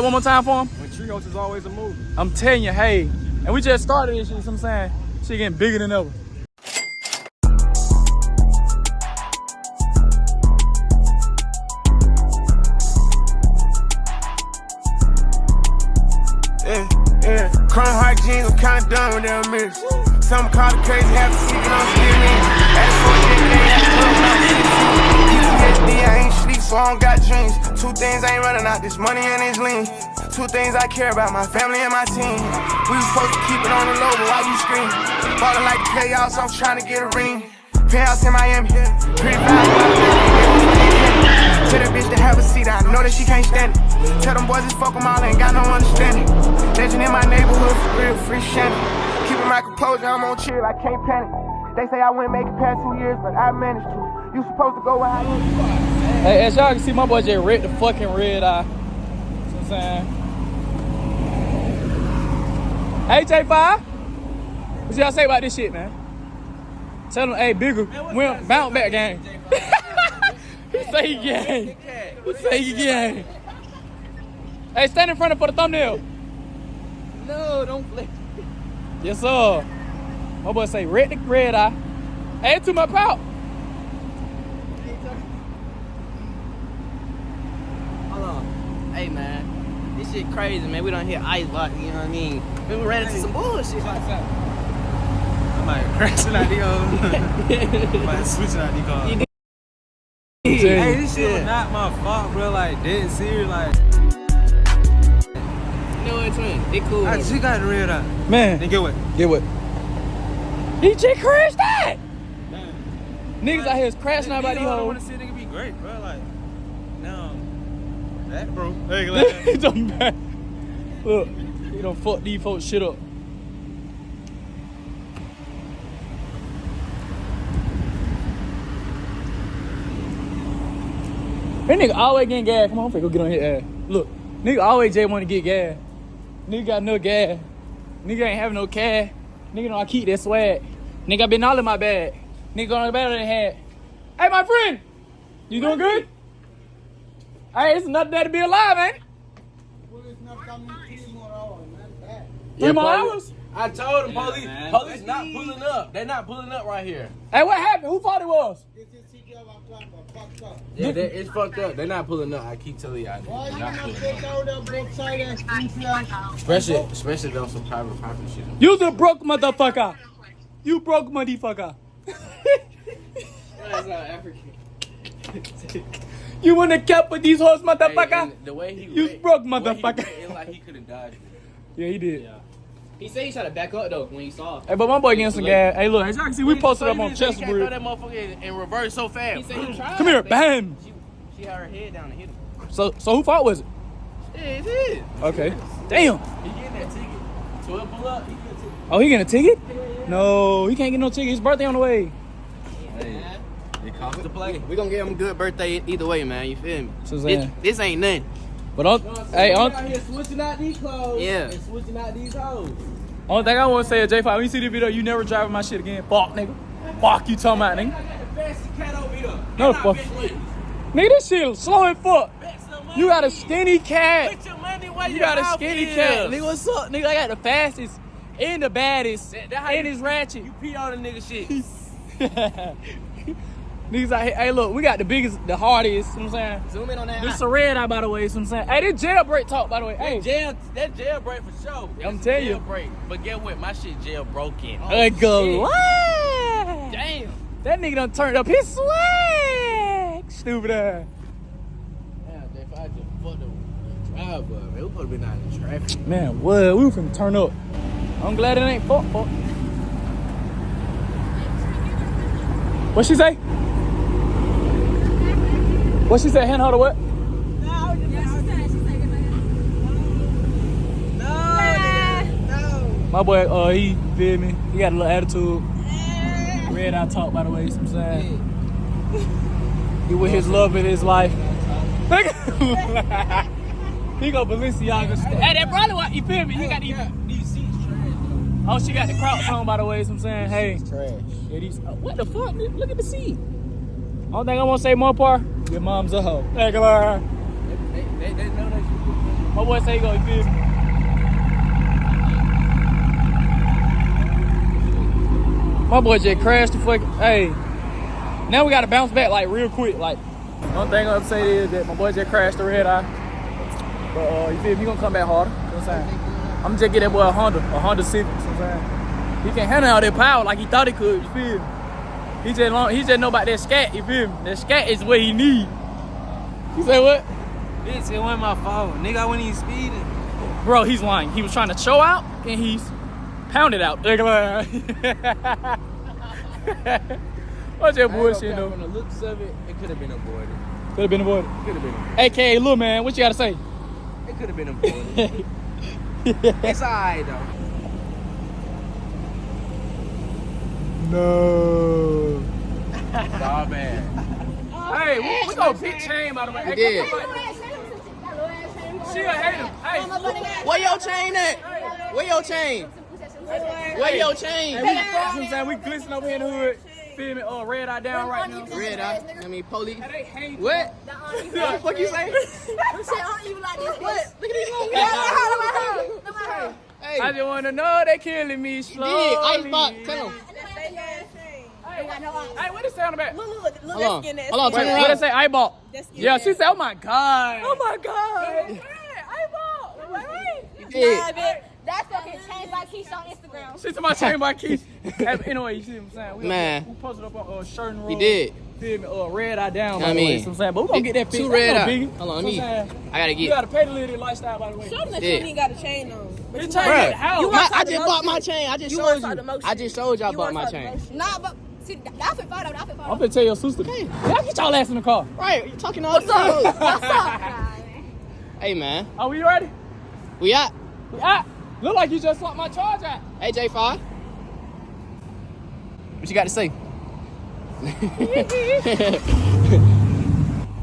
One more time for him. When Trios is always a movie. I'm telling you, hey. And we just started this shit, you know what I'm saying? Shit getting bigger than ever. Yeah. Chrome heart jeans, I'm kinda done with them mirrors. Some call it crazy, have to sleep on steering. As for PTSD, I ain't sleep, so I don't got dreams. Two things I ain't running out, this money and this lean. Two things I care about, my family and my team. We was supposed to keep it on the low, but why you scream? Ballin' like the playoffs, I'm trying to get a ring. Penthouse in Miami, pretty vibe. Tell that bitch to have a seat, I know that she can't stand it. Tell them boys just fuck them all, ain't got no understanding. Legend in my neighborhood, for real, free shanty. Keeping my composure, I'm on chill, I can't panic. They say I wouldn't make it past 2 years, but I managed to. You supposed to go where I am. Hey, as y'all can see, my boy just ripped the fucking red eye. You know what I'm saying? Hey, J5. What y'all say about this shit, man? Tell them, hey, bigger, we don't bounce back game. He say he gang. He say he gang. Hey, stand in front of for the thumbnail. No, don't flip. Yes, sir. My boy say red eye. Hey, to my pouch. Hold on. Hey, man. This shit crazy, man. We done hit ice block, you know what I mean? We ran into some bullshit like that. I'm like crashing out the old. I'm like switching out the car. Hey, this shit was not my fault, bro. Like, dead serious, like. You know what, twin? They cool. I just got the red eye. Man. Then get what? Get what? He just crashed that. Niggas out here is crashing out by these I hoes. want to see a nigga be great, bro. Like, no. That, bro. Hey, He done bad. Look, he done fuck these folks shit up. That nigga always getting gas. Come on, I'm finna go get on his ass. Look, nigga always just want to get gas. Nigga got no gas. Nigga ain't having no cash. Nigga know I keep that swag. Nigga been all in my bag. Nigga on the better than hat. Hey, my friend, you doing good? Hey, it's another day to be alive, man. Well, it's not coming 3 more hours, man. Bad. 3 more hours? I told them, man. police not pulling up. They're not pulling up right here. Hey, what happened? Who thought it was? This is city of Atlanta, fucked up. Yeah, it's fucked up. They're not pulling up. I keep telling y'all. Why you They're not not pulling take up. out the broke side and influence? Especially on some private property shit. You's a broke motherfucker. You broke motherfucker. That's not African. You wanna cap with these hoes, motherfucker? Hey, the way he You ran- broke, the way he motherfucker. ran, it like he could have dodged it. Yeah, he did. Yeah. He said he tried to back up though when he saw. Hey, but my boy getting some gas. Hey, look, as y'all can see, we posted up on He can't throw Chesapeake. that motherfucker in reverse so fast. He said he tried. Come here, but bam. She had her head down and hit him. So who fault was it? Yeah, it is. Okay. Damn. He getting that ticket. 12 pull up. He get a ticket. Oh, he getting a ticket? No, he can't get no ticket. His birthday on the way. Hey, it costs to play. We gonna give him a good birthday either way, man. You feel me? So saying. This ain't nothing. But hey, out here switching out these clothes. Yeah. And switching out these hoes. only thing I want to say is J5, when you see this video, you never driving my shit again. Fuck, nigga. Fuck you talking about, nigga. I got the fancy cat over here. No, fuck. Nigga, this shit slow as fuck. You got a skinny cat. Put your money where You your got a mouth skinny is. cat. Nigga, what's up? Nigga, I got the fastest and the baddest That how and you- it's ratchet. You pee on the nigga shit. Niggas out here, hey, look, we got the biggest, the hardest, you know what I'm saying? Zoom in on that. This is a red eye, by the way, you know what I'm saying? Hey, this jailbreak talk, by the way. Hey, That jailbreak for sure. I'm That's telling you. Jailbreak. But get what? My shit jailbroken. go. Damn. That nigga done turned up his swag. Stupid ass. Damn, if I just fucked the driver, man, we could have been out in traffic. Man, what? We finna turn up. I'm glad it ain't fuck. What she say? What she say? Hand her the what? My boy, he feel me. He got a little attitude. Red eye talk, by the way. You know what I'm saying? He with his love in his life. He go Balenciaga. Hey, that brother, what? You feel me? He got these seats trash. Oh, she got the Crocs on, by the way. You know what I'm saying? Hey. Trash. Yeah, these. What the fuck? Look at the seat. Only thing I want to say, more part. Your mom's a hoe. Hey, come on. They know that you My boy say he go, you feel me? My boy just crashed the fucking, hey. Now we gotta bounce back like real quick. Like, one thing I'm gonna say is that my boy just crashed the Redeye. But you feel me? He gonna come back harder. You know what I'm saying? I'm gonna just get that boy a Honda Civic. You know what I'm saying? He can't handle all that power like he thought he could. You feel me? He just know about that scat. You feel me? That scat is what he need. You say what? Bitch, it wasn't my fault. Nigga, I wasn't even speeding. Bro, he's lying. He was trying to show out and he's pounded out. What's that bullshit though? From the looks of it, it could have been avoided. Could have been avoided. Could have been avoided. AKA, little man, what you gotta say? It could have been avoided. It's alright though. No. It's all bad. Hey, we gonna pick chain by the way. We did. She a hater. Hey, Where your chain at? Where your chain? Where your chain? hey, you know what I'm saying? We glisten over here in the hood. Feel me? Redeye down right now. Redeye. I mean, police. Hey, they hate. What? What the fuck you say? What? Look at these little Hey, I just wanna know they killing me you slowly. did. Icebox. Tell him. Hey, what is sound about? Hold on. Hold on. Turn What around. they say? Eyeball. Yeah, she said, oh my God. Oh my God. You did. That's fucking changed by Keisha on Instagram. She took my chain by Keith. Anyway, you see what I'm saying? We posted up on shirt and roll. He did. Feel me? Redeye down. I By the way, mean, you know what I'm saying? But we gonna get that fixed. two That's no Redeye. biggie. Hold on, You know what I'm I saying? gotta You get. gotta pay to live this lifestyle, by the way. Show them that Yeah. you ain't got a chain on. But This you chain want- at the house. You want I some just bought my motion. chain. I just You showed want you. some motion. I just showed y'all You bought want my some chain. motion. Nah, but see, the outfit photo, the outfit photo. I'm finna tell your sister. Y'all get y'all ass in the car. Right, you talking all What's up? this. What's up? Hey man, Are we ready? we out. We out. Look like you just swapped my charge out. Hey J5. What you got to say?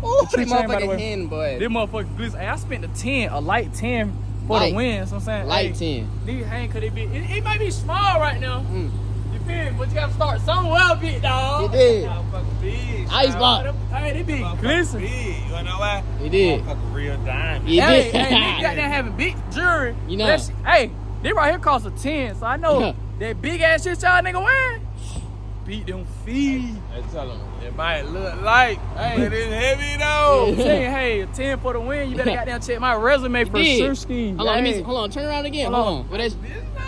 Oh, Tree that chain, by the way. motherfucking hen, boy. This motherfucker glitz. Hey, I spent the 10, a light 10 for Light. the win. So I'm saying, Light hey, 10. These hang could it be? It might be small right now. Mm. You feel me? But you gotta start somewhere, big dog. You did. Motherfucker big. Icebox. Hey, they be Motherfucker glisten. big. You wanna know why? He did. Motherfucker real diamond. He Hey, did. niggas got there having big jewelry. You know. That shit- hey, they right here cost a 10, so I know Yeah. that big ass shit y'all nigga wearing. Beat them feet. Hey, tell him. It might look light, Hey. but it's heavy though. I'm saying, hey, a 10 for the win. You better goddamn check my resume for did. sure ski. Hold on, let me Hey. see. Hold on, turn around again. Hold Hold on. on. What is?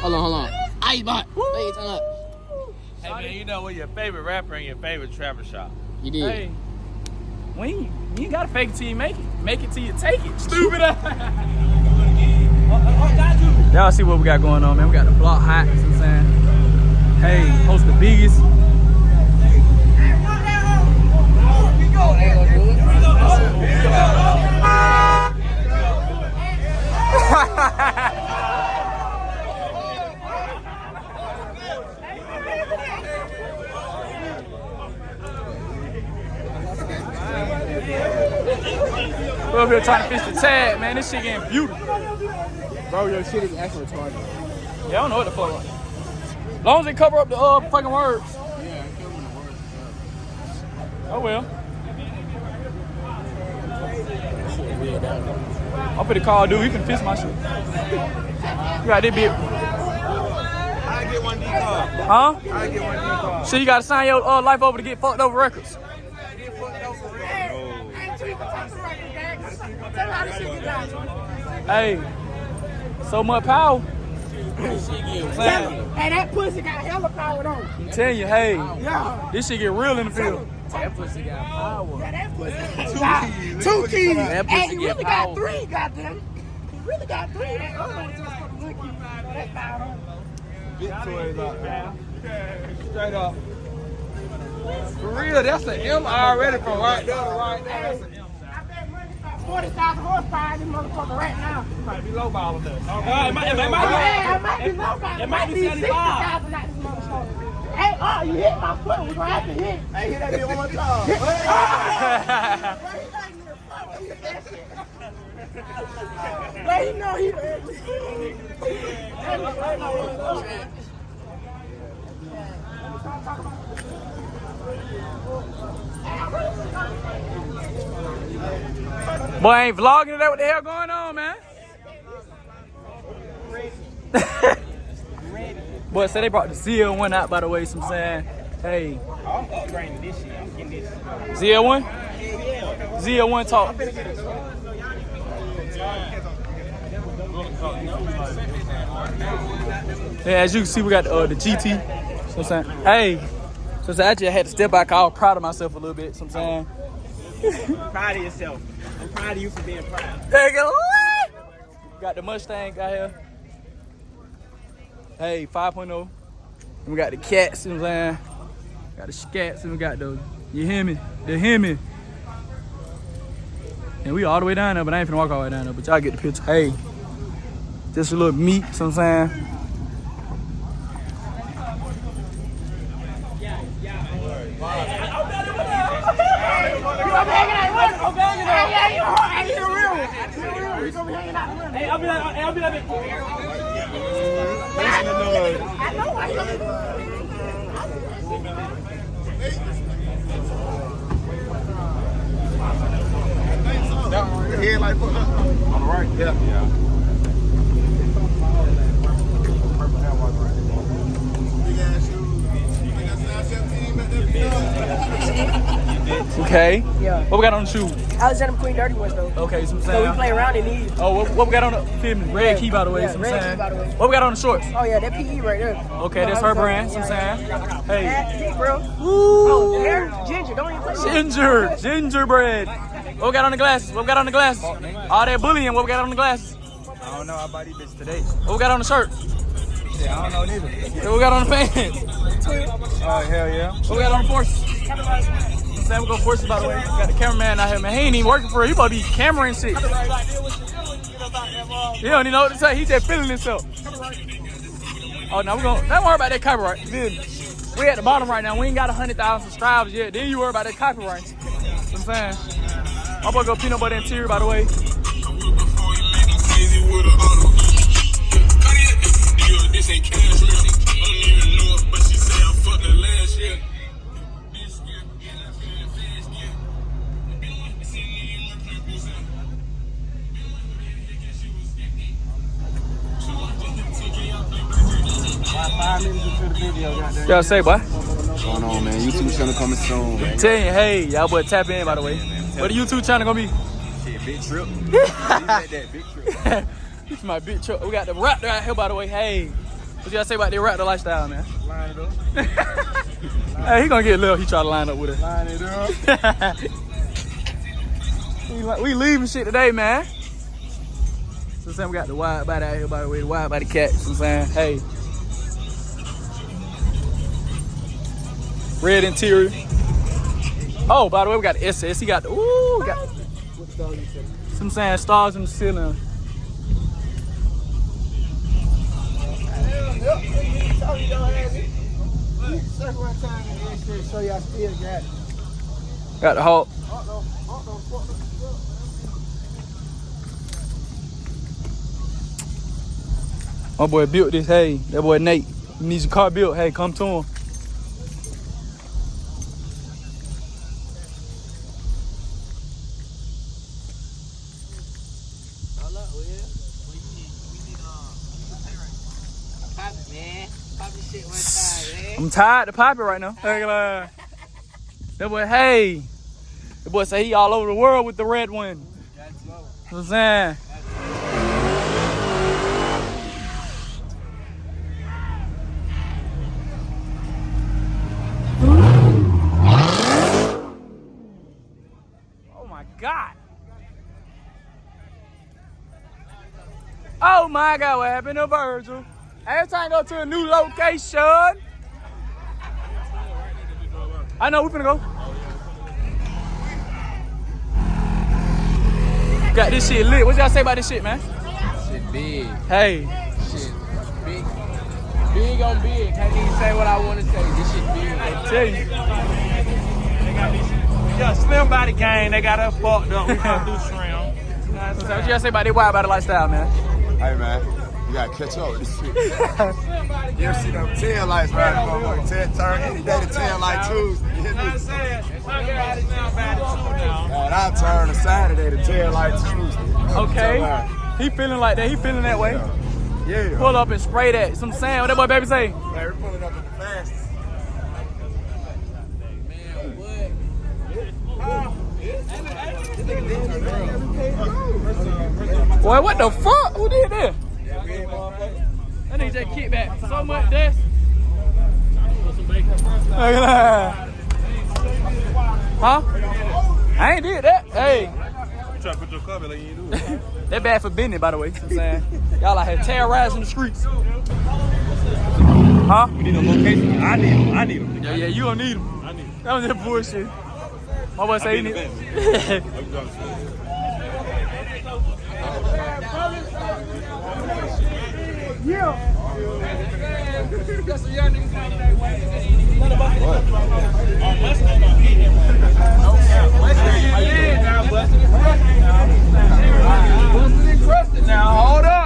Hold on. Icebox. Hey, turn up. Hey man, you know what your favorite rapper and your favorite trapper shop? You did. Hey, when you ain't gotta fake it till you make it. Make it till you take it. Stupid ass. Y'all see what we got going on, man. We got the block hot, you know what I'm saying? Hey, host the biggest. We're over here trying to fish the tag, man. This shit getting beautiful. Bro, your shit is actually retarded. Yeah, I don't know what the fuck. As long as they cover up the fucking words. Yeah, I'm covering the words. Oh well. Shit weird out there. I'm finna call dude. He can fix my shit. You got this bit. I get one decal. Huh? I get one decal. So you gotta sign your life over to get fucked over records. Hey, so much power. Hey, that pussy got hella power on. I'm telling you, hey, Yeah. this shit get real in the field. That pussy got power. Yeah, that pussy got 2 keys. That pussy And he get really power. got 3, goddamn. He really got 3. That other one just for the look. That power on. Big toys out there. Straight up. For real, that's an M already from right there to right there. That's an M. I bet money about 40,000 horsepower in this motherfucker right now. Might be low ball of this. It might be low by. It might be 60,000 out this motherfucker. Hey, oh, you hit my foot. We're gonna have to hit. Hey, hit that bitch one more time. Let him know he. Boy, I ain't vlogging today. What the hell going on, man? Boy, say they brought the ZL1 out, by the way, so I'm saying, hey. I'm upgrading this shit. I'm getting this. ZL1? ZL1 talk. Yeah, as you can see, we got the GT. So I'm saying, hey. So I just had to step back. I was proud of myself a little bit, so I'm saying. Proud of yourself. I'm proud of you for being proud. There you go. Got the Mustang out here. Hey, 5.0. And we got the cats, you know what I'm saying? Got the scats and we got the, you hear me? The Hemi. And we all the way down there, but I ain't finna walk all the way down there, but y'all get the picture. Hey, just a little meat, you know what I'm saying? I'll be like, Head like on the right, yeah. Okay. Yeah. What we got on the shoe? Alexander McQueen dirty ones though. Okay, so I'm So saying. we play around in these. Oh, what we got on the film? Red key, by the way. Yeah, so I'm red saying. key, by the way. What we got on the shorts? Oh yeah, that PE right there. Okay, that's her brand. So I'm saying. Hey. That's it, bro. Ooh. Oh, hair, ginger. Don't even play with it. Gingerbread. What we got on the glasses? What we got on the glasses? All that bullying. What we got on the glasses? I don't know about these bitches today. What we got on the shirt? Yeah, I don't know neither. What we got on the pants? Oh, hell yeah. What we got on the forces? Sam, we go forces, by the way. We got the cameraman out here, man. He ain't even working for it. He supposed to be camera and shit. He don't even know what to say. He just feeling himself. Oh, no, we're going to. Don't worry about that copyright. We at the bottom right now. We ain't got 100,000 subscribers yet. Then you worry about that copyright. You know what I'm saying? I'm about to go peanut butter interior, by the way. This ain't cash money. I don't even know it, but she said I fucked her last year. Y'all say, boy? What's going on, man? YouTube channel coming soon, man. Tell you, hey, y'all boy tap in, by the way. What the YouTube channel gonna be? Shit, big trip. You said that, big trip. This is my big truck. We got the Raptor out here, by the way. Hey, what y'all say about the Raptor lifestyle, man? Line it up. Hey, he gonna get a little. He try to line up with it. Line it up. We leaving shit today, man. So I'm saying we got the wide body out here, by the way. The wide body cat. So I'm saying, hey. Red interior. Oh, by the way, we got the SS. He got the, ooh, got. So I'm saying stars in the ceiling. So y'all still got it. Got the Hulk. My boy built this. Hey, that boy Nate. He needs a car built. Hey, come to him. I'm tired to pop it right now. That boy, hey. That boy say he all over the world with the red one. That's what I'm saying. Oh my God. Oh my God, what happened to Virgil? Every time I go to a new location. I know, we finna go. Got this shit lit. What y'all say about this shit, man? Shit big. Hey. Shit big. Big on big. Can't even say what I want to say. This shit big. I tell you. yeah, slim body gang. They got us fucked up. We can't do shrimp. So what y'all say about this wide body lifestyle, man? Hey, man. You gotta catch up with this shit. You ever see them tail lights, man? Turn any day to tail light Tuesday. You hear me? And I turn to Saturday to tail light Tuesday. Okay. He feeling like that. He feeling that way. Yeah. Pull up and spray that. Some sand. What that boy baby say? Man, we're pulling up at the fastest. Boy, what the fuck? Who did that? That nigga just kicked back so much this. Look at that. Huh? I ain't did that. Hey. You try to put your cover like you ain't do it. That bad for business, by the way. You know what I'm saying? Y'all out here terrorizing the streets. Huh? We need a location. I need them. Yeah, you don't need them. I need them. That was that bullshit. My boy say he need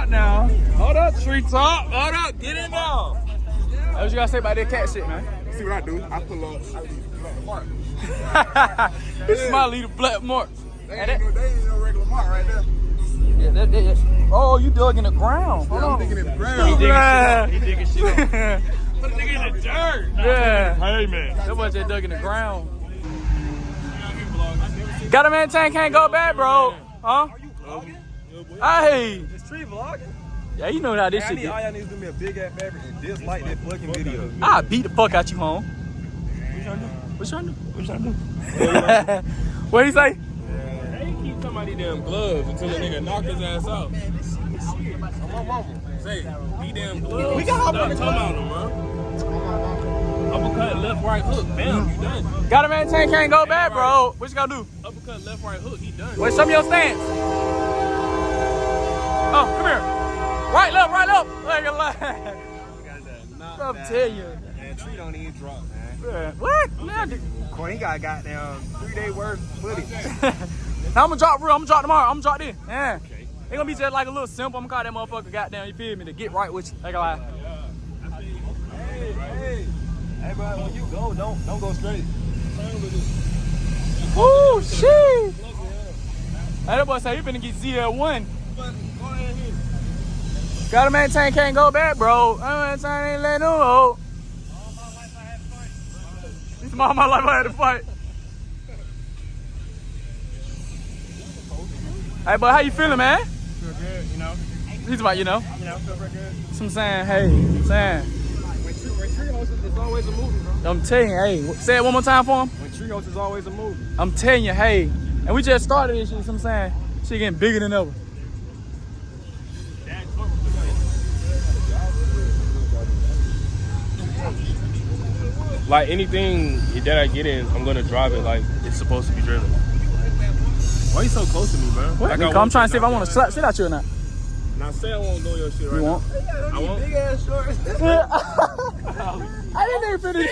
Now. Hold up, tree top. Hold up, get in now. That's what you gotta say about that cat shit, man. See what I do? I pull up. I leave black mark. This is my little black mark. They ain't no regular mark right there. Yeah, that. Oh, you dug in the ground. Yeah, I'm digging in the ground. He digging shit up. Put a nigga in the dirt. Yeah. Hey, man. That boy just dug in the ground. Gotta maintain, can't go bad, bro. Huh? Hey. It's tree vlogging. Yeah, you know how this shit All y'all need to do me a big ass favor and dislike that fucking video. I beat the fuck out you, home. What you trying to do? What you trying to do? What he say? They keep talking about these damn gloves until the nigga knock his ass out. Say, these damn gloves. We got hop on the about them, bro. Uppercut, left, right hook. Bam, you done. Gotta maintain, can't go bad, bro. What you gotta do? Uppercut, left, right hook. He done. Wait, show me your stance. Oh, come here. Right, left. Like a lie. I'm telling you. Man, tree don't even drop, man. Yeah. What? Man, He got goddamn 3 day worth of footage. now I'm gonna drop real. I'm gonna drop tomorrow. I'm gonna drop this. Yeah. Okay. It's gonna be just like a little simple. I'm gonna call that motherfucker goddamn, you feel me, to get right with you. Like a lie. Hey, bro, when you go, don't go straight. Woo, shit. Hey, that boy say you finna get ZL1. Gotta maintain, can't go back, bro. Maintain, ain't let no hold. It's all my life I had to fight. Hey, but how you feeling, man? Feel good, you know. He's about, feel pretty good. So I'm saying, hey, saying. When tree hosting is always a movie, bro. I'm telling you, hey, say it one more time for him. When tree hosting is always a movie. I'm telling you, hey, and we just started this shit, so I'm saying, shit getting bigger than ever. Like anything that I get in, I'm gonna drive it like it's supposed to be driven. Why are you so close to me, bro? What? Like I'm trying to see if I want to slap shit at you or not. Now say I won't know your shit right You won't? now. I won't. Big ass shorts. I didn't even finish.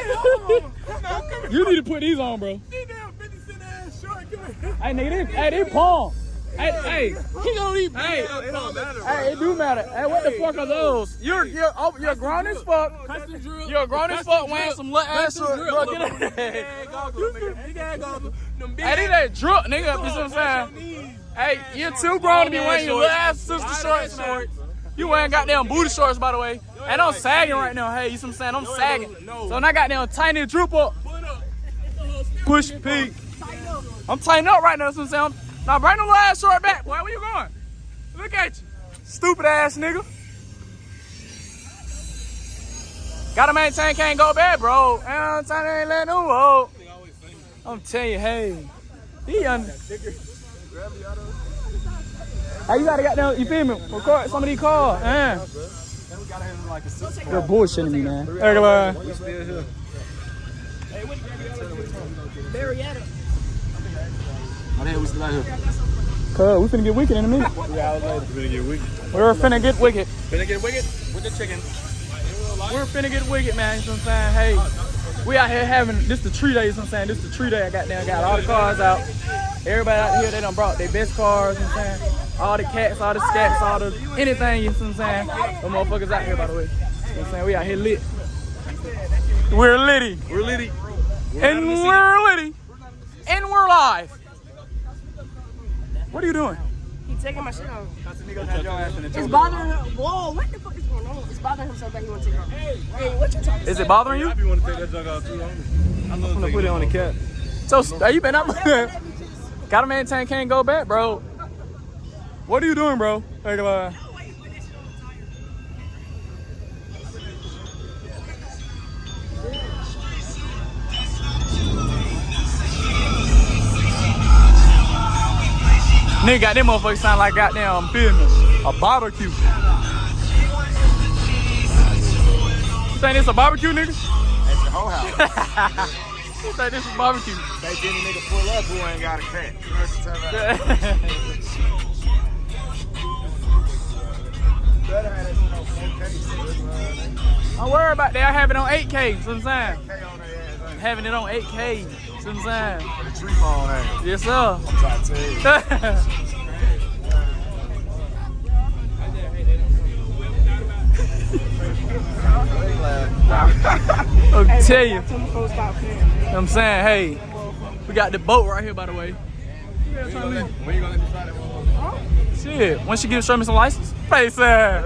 You need to put these on, bro. These damn 50-cent ass short. Hey, nigga, they palm. Hey, he gonna eat. Hey, It don't matter. hey, it do matter. Hey, what the fuck are those? You're grown as fuck. You're grown as fuck wearing some little ass shorts. Bro, get it. Hey, these ain't drunk, nigga. You know what I'm saying? Hey, you're too grown to be wearing your little ass sister shorts, man. You wearing goddamn booty shorts, by the way. And I'm sagging right now. Hey, you know what I'm saying? I'm sagging. So when I got down tiny droop up, push peak. I'm tightening up right now, you know what I'm saying? Now bring the little ass short back, boy. Where you going? Look at you. Stupid ass nigga. Gotta maintain, can't go bad, bro. Ain't letting no hold. I'm telling you, hey. He young. Hey, you gotta get down, you feel me? Record some of these calls. You're bullshitting me, man. Hey, come on. We still here. How the hell we still out here? Cuz, we finna get wicked in a minute. 3 hours later. We finna get wicked. We're finna get wicked. Finna get wicked with the chicken. We're finna get wicked, man. You know what I'm saying? Hey, we out here having, this the tree day, you know what I'm saying? This the tree day. I got all the cars out. Everybody out here, they done brought their best cars, you know what I'm saying? All the cats, all the scats, all the anything, you know what I'm saying? Them motherfuckers out here, by the way. You know what I'm saying? We out here lit. We're litty. We're litty. And we're litty. And we're live. What are you doing? He taking my shit off. It's It's bothering him. Whoa, what the fuck is going on? It's bothering him so bad he want to take it off. Hey, what you talking about? Is it bothering you? You want to take that junk out too, homie? I'm gonna put it on the cap. So you been up? Gotta maintain, can't go back, bro. What are you doing, bro? Take a line. Nigga got them motherfuckers sound like goddamn business. A barbecue. You think this a barbecue, nigga? That's the whole house. You think this is barbecue? They didn't nigga pull up who ain't got a cat. You know what Don't worry about that. I have it on 8K. See what I'm saying? Having it on 8K. See what I'm saying? The tree phone ain't. Yes, sir. I'm trying to tell you. I'll tell you. Tell me folks stop playing. You know what I'm saying? Hey, we got the boat right here, by the way. When you gonna let me try that one? Shit, once you show me some license. Face ass.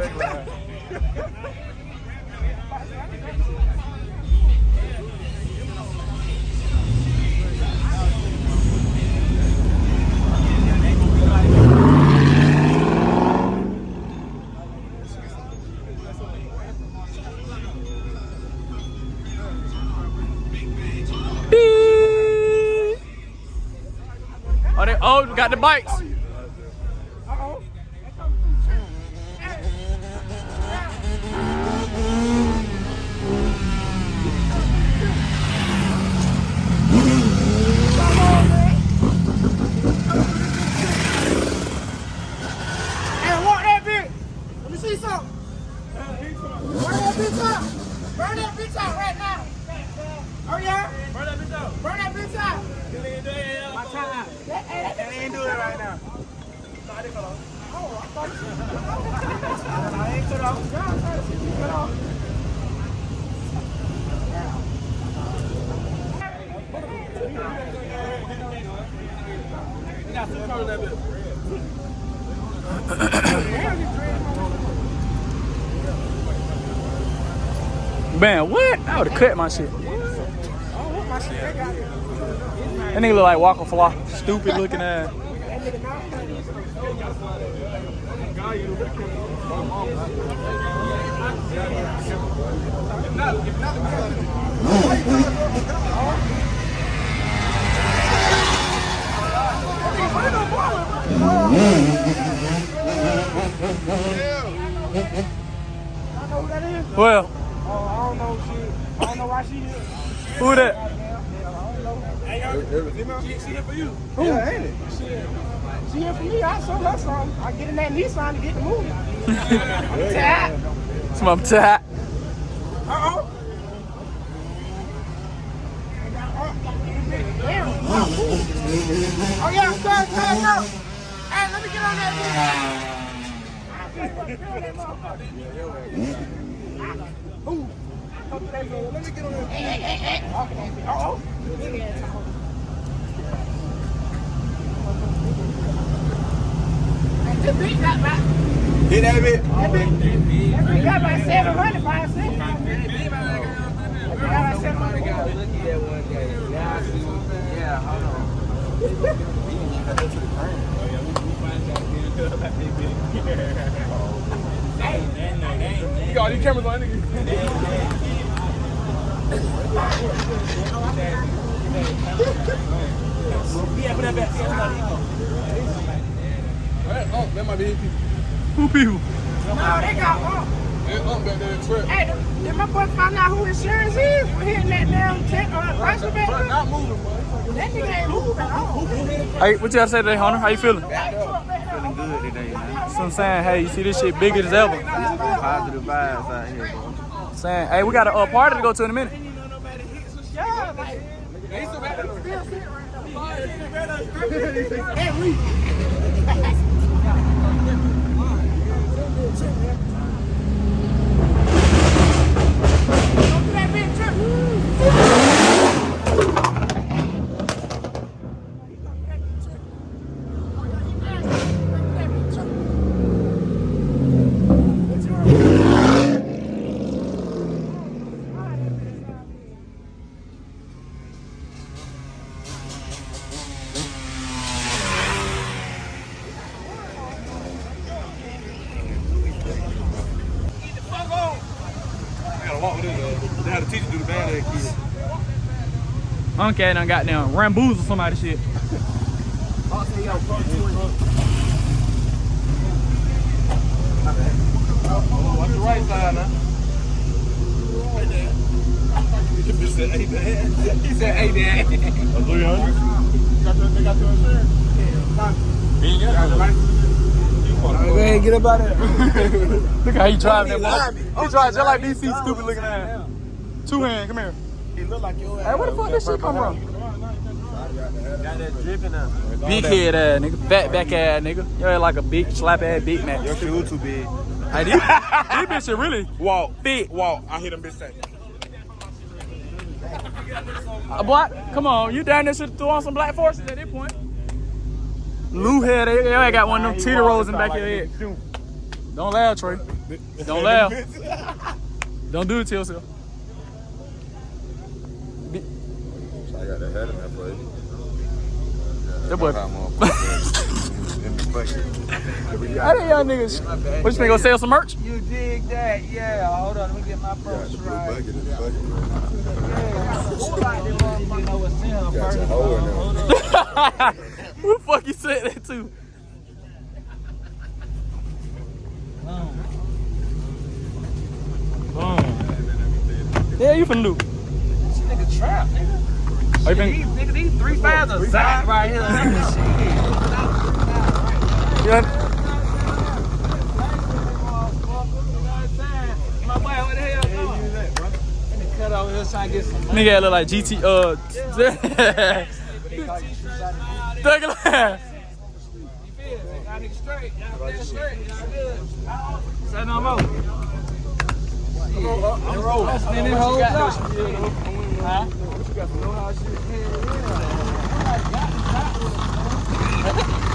Oh, we got the bikes. Man, what? I would have cut my shit. That nigga look like Walker Flaw. Stupid looking ass. Well, I don't know shit. I don't know why she here. who that? She here for you. Who? Yeah, ain't it? She here for me. I sold her some. I get in that Nissan to get the movie. I'm tight. Uh-oh. Oh, yeah, start, go. Hey, let me get on that Ooh. Let me get on that Hey. Uh-oh. This big got about... Hit that bit. That big got about 700 by itself. Yeah, hold on. You got all these cameras on, nigga. That might be his people. Who people? No, they got Back there in the truck. Hey, did my boy find out who insurance is for hitting that damn check on price back? Not moving, boy. That nigga ain't moving at all. Hey, what you gotta say today, Hunter? How you feeling? Feeling good today, man. That's what I'm saying. Hey, you see this shit bigger as ever. Positive vibes out here, bro. Saying, hey, we got a party to go to in a minute. Yeah, like, They still back there. walk with it. They had to teach you to do the bad at kids. Uncat done got down ramboozle somebody shit. Watch the right side now. He said, hey, dad. He said, hey, dad. 300? They got your insurance? He ain't got no license. Go ahead, get up out of there. Look how he driving that one. He drives just like DC, stupid looking ass. Two hand, come here. He look like your ass. Hey, where the fuck this shit come from? Got that dripping now. Big head ass nigga, fat back ass nigga. You ain't like a big slap ass Big Mac. Your shoe too big. Hey, these bitches really Walk. fit. Walk. I hit them bitch say. Boy, come on, you down there should throw on some black forces at this point. Lou head, they ain't got one of them titty rolls in the back of your head. Don't laugh, Trey. Don't laugh. Don't do it to yourself. I got that head in that place. That boy. How them young niggas? What you think, go sell some merch? You dig that? Yeah. Hold on, let me get my purse right. Who the fuck you said that to? Yeah, you finna do? This nigga trap, nigga. Oh, you finna? Nigga, these 3 5s are side right here. Yeah. My boy, what the hell going? Let me cut over here trying to get some money. Nigga look like GT. Look at that. Y'all niggas straight. Y'all straight. Y'all good. Say no more. I'm rolling. Spinning whole block. Huh?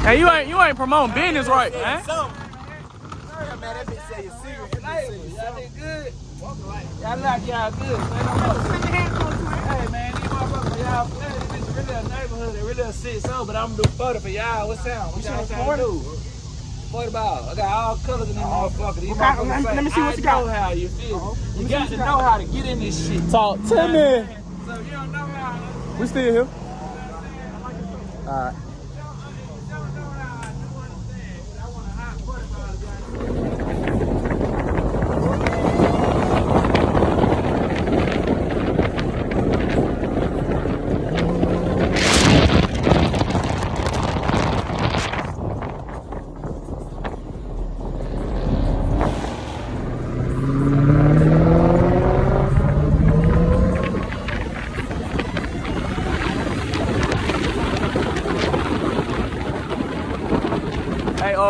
Hey, you ain't promoting business right, man. Man, that bitch say you serious. Y'all did good. Y'all like y'all good. Hey, man, these motherfuckers, y'all play. This bitch really a neighborhood. They really a 6-0, but I'm gonna do 40 for y'all. What's up? What y'all trying to do? 40 ball. I got all colors in this motherfucker. These motherfuckers say, let me see what you got. I know how you feel. You got to know how to get in this shit. Talk to me. So if you don't know how, We still here. All right.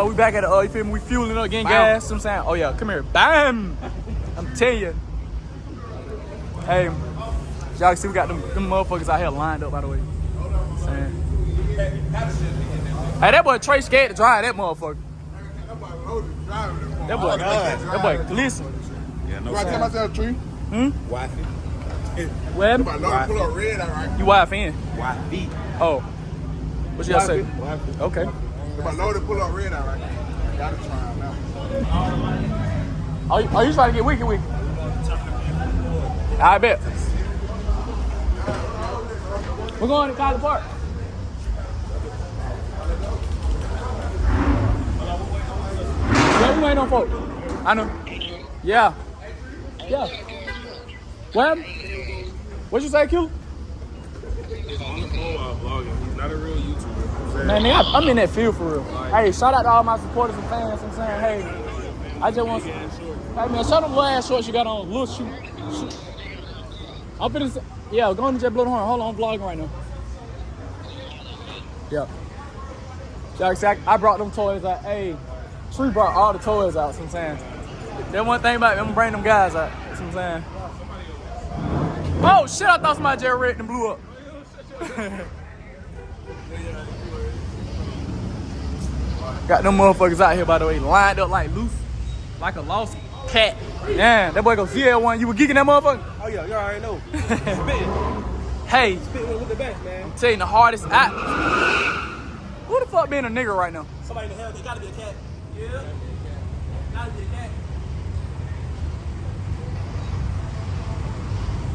We back at the, you feel me? We fueling up, getting gas. You know what I'm saying? Oh, yeah, come here. Bam! I'm telling you. Hey, y'all can see we got them motherfuckers out here lined up, by the way. You know what I'm saying? Hey, that boy Trey scared to drive that motherfucker. That boy, listen. yeah, no I tell myself a tree. Wifey. Web? If I know to pull up red, all right. You wife in? Wifey. Oh. What you gotta say? Wifey. Okay. If I know to pull up red, all right. Gotta try them now. Are you trying to get wicked? I bet. We're going to College Park. Yeah, we ain't no folk. I know. Yeah. Yeah. What happened? What you say, Q? He's on the phone while vlogging. He's not a real YouTuber. Man, I'm in that field for real. Hey, shout out to all my supporters and fans. I'm saying, hey, I just want to. Hey, man, show them little ass shorts you got on. Little shoot. I'm finna say, yeah, go on and just blow the horn. Hold on, I'm vlogging right now. Yeah. Y'all see, I brought them toys out. Hey, Tree brought all the toys out, you know what I'm saying? That one thing about them, bring them guys out, you know what I'm saying? Oh, shit, I thought somebody just wrecked and blew up. Got them motherfuckers out here, by the way, lined up like loose, like a lost cat. Yeah, that boy go ZL1. You were geeking that motherfucker? Oh, yeah, you already know. Spitting. Hey, With the back, man. I'm telling you, the hardest act. Who the fuck being a nigga right now? Somebody in the hell, they gotta be a cat. Yeah. Gotta be a cat.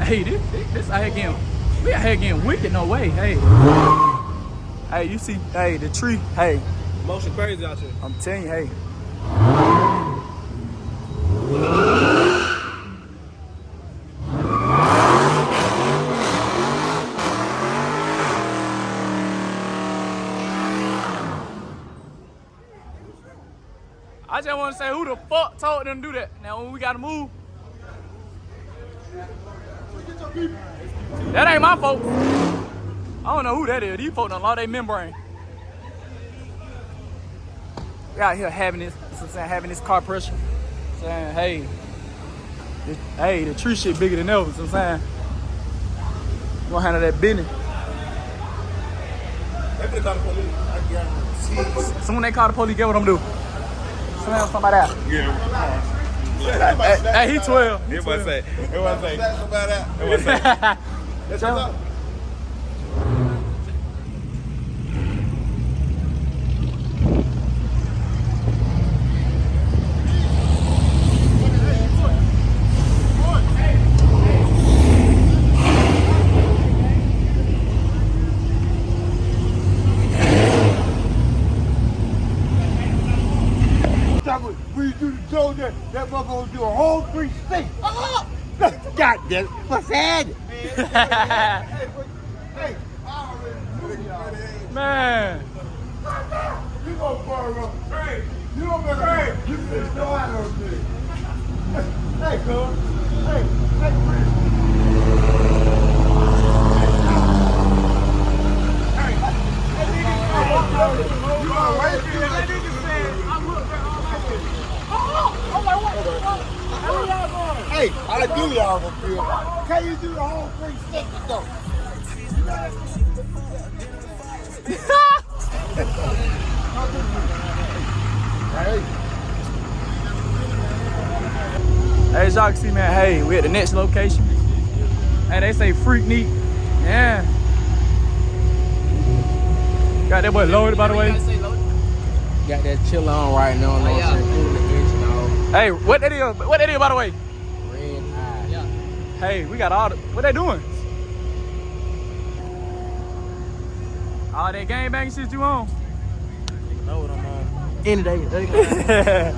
Hey, this out here getting, we out here getting wicked, no way, hey. Hey, you see, hey, the tree, hey. Motion crazy out here. I'm telling you, hey. I just want to say, who the fuck told them to do that? Now, when we got to move. That ain't my folks. I don't know who that is. These folks done lost their membrane. We out here having this, you know what I'm saying, having this car pressure. Saying, hey, the tree shit bigger than ever, you know what I'm saying? We gonna handle that business. They finna call the police. I guarantee. So when they call the police, get what I'm do? Slam somebody out. Yeah. Hey, he 12. It was say. Let's Tell go. him. We do the show that motherfucker do a whole 360. God damn it. What's that? Hey, Man. you gonna burn up. Hey, you gonna burn up. You just know I don't do it. Hey, girl. Hey, hey, how do y'all gonna feel? Can you do the whole 360 though? Hey, as y'all can see, man, hey, we at the next location. Hey, they say freak neat. Yeah. Got that boy loaded, by the way. Got that chill on right now. No shit. Cooling the engine off. Hey, what that is, by the way? Redeye. Yeah. Hey, we got all the, what they doing? All that gang bang shit you on? Know what I'm on. Any day. That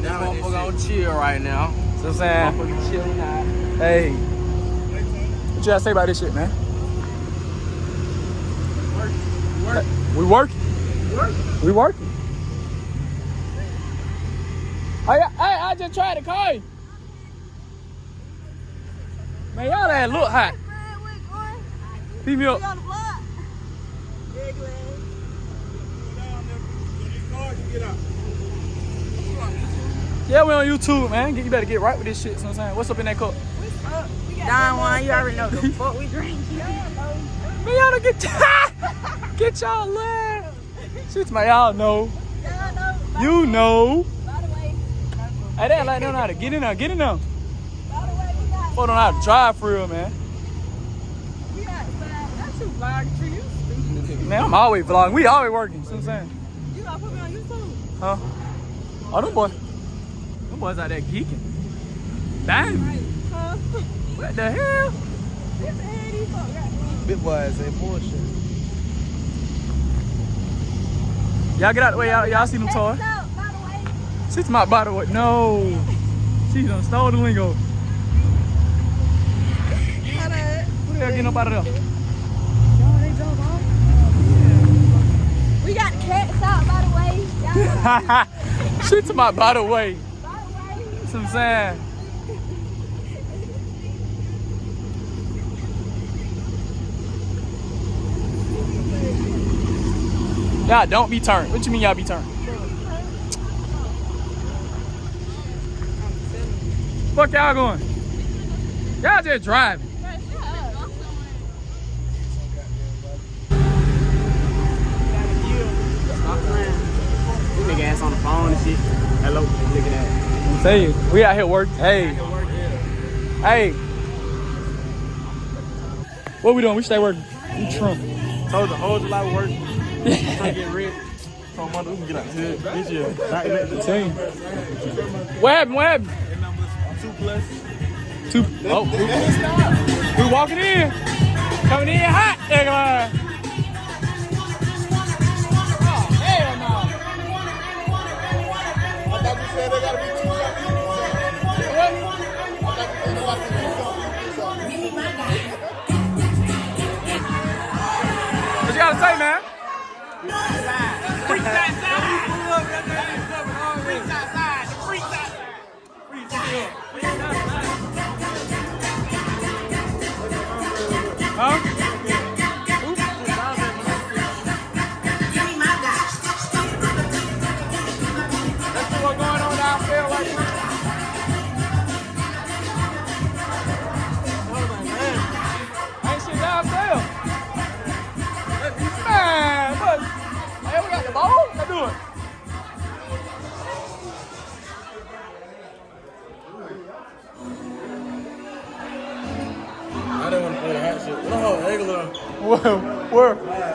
motherfucker on chill right now. So I'm saying, Motherfucker chilling out. hey, what you gotta say about this shit, man? We working. We working. Hey, I just tried to call you. Man, y'all that look hot. Beat me up. Yeah, we on YouTube, man. You better get right with this shit. You know what I'm saying? What's up in that cup? Don Juan, you already know the fuck we drink. Man, y'all don't get y'all laugh. Shit's my y'all know. You know. Hey, they like they don't know how to get in there. Get in there. Folk don't know how to drive for real, man. Man, I'm always vlogging. We always working. You know what I'm saying? You gotta put me on YouTube. Huh? Oh, them boys out there geeking. Damn. Huh? What the hell? What the hell these folks got? Big boys say bullshit. Y'all get out the way. Y'all see them toys? She's my by the way. No. She done stole the lingo. What the hell getting up out of there? We got cats out, by the way. She to my by the way. By the way. That's what I'm saying. Y'all don't be turned. What you mean y'all be turned? Fuck y'all going? Y'all just driving. This nigga ass on the phone and shit. Hello, look at that. I'm telling you, we out here working. Hey. Hey. What we doing? We stay working. We Trump. Told the whole July work. Trying to get ready. So mother, we can get out here this year. Not elected. Tell you. What happened? What happened? 2 plus. Two. Oh, we walking in. Coming in hot. There, come on. Oh, hell no. I thought you said they gotta be 2 What you gotta say, man? Freaks outside. Freaks outside. The freaks outside. Freaks outside. Huh? That's what's going on down there right now. Ain't shit down there. Man, look. Hey, we got the ball. Let's do it. I didn't want to play the hot shit. What the hell, Where?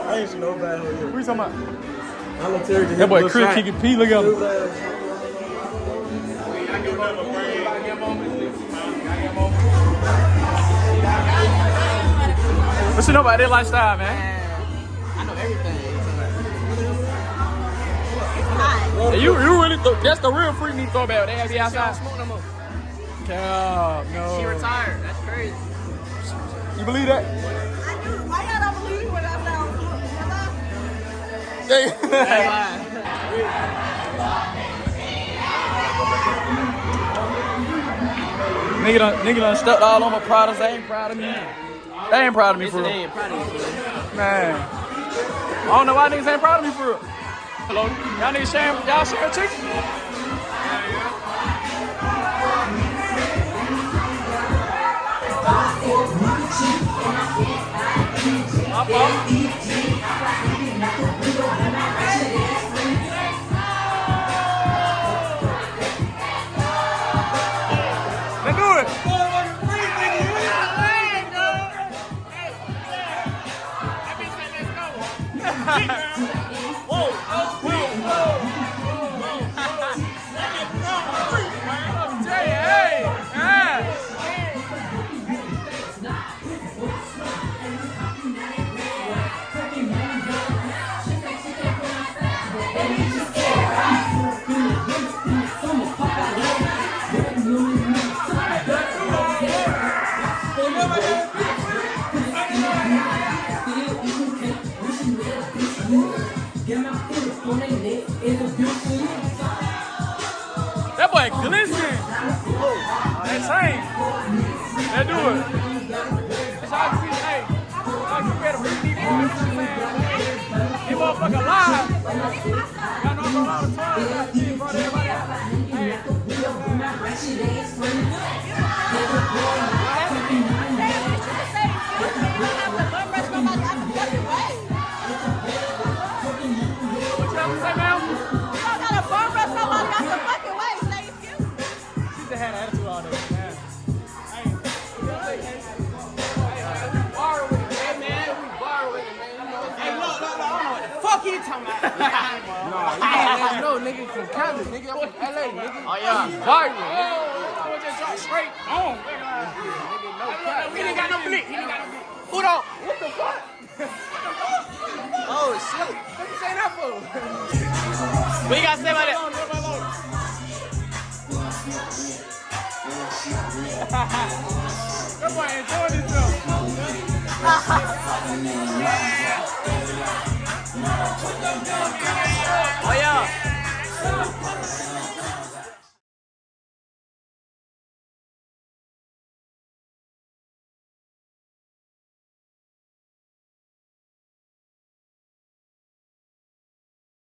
I ain't seen no bad hole here. What you talking about? I look Terry. That boy Chris kicking P. Look at him. What you know about that lifestyle, man? I know everything. Hey, you really, that's the real freak me throwback. They have to be outside. Smoke no more. No. She retired. That's crazy. You believe that? I do. Why y'all don't believe me when I'm down? Nigga done stuck all on my products. They ain't proud of me. They ain't proud of me for real. They ain't proud of you. Man. I don't know why niggas ain't proud of me for real. Hello? Y'all niggas sharing chicken? My fault. Let's do it. That boy glistening. That chain. That do it. It's hard to see. Hey, hard to get a free deep man. They motherfucker live. Y'all know I'm all the time. Hey. No, nigga from Cali, nigga. I'm from LA, nigga. Oh yeah. Viral, I was just drop straight on. He ain't got no blick. Who don't? What the fuck? Oh, shit. What you saying that for? What you gotta say about that? That boy enjoying himself.